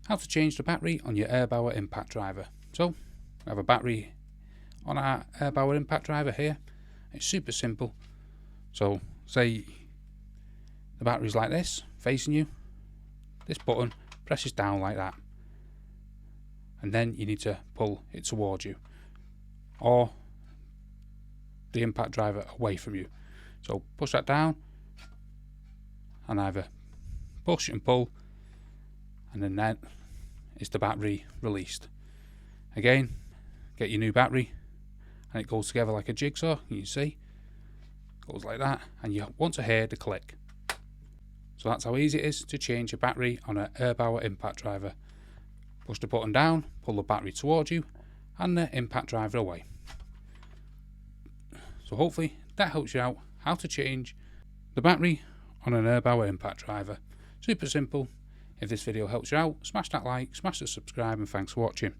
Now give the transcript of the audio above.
how to change the battery on your Erbauer impact driver. So we have a battery on our Erbauer impact driver here. It's super simple. So say the battery's like this, facing you. This button presses down like that, and then you need to pull it towards you, or the impact driver away from you. So push that down, and either push and pull, and then is the battery released. Again, get your new battery, and it goes together like a jigsaw. You can see, it goes like that, and you want to hear the click. So that's how easy it is to change a battery on an Erbauer impact driver. Push the button down, pull the battery towards you, and the impact driver away. So hopefully that helps you out how to change the battery on an Erbauer impact driver. Super simple. If this video helps you out, smash that like, smash the subscribe, and thanks for watching.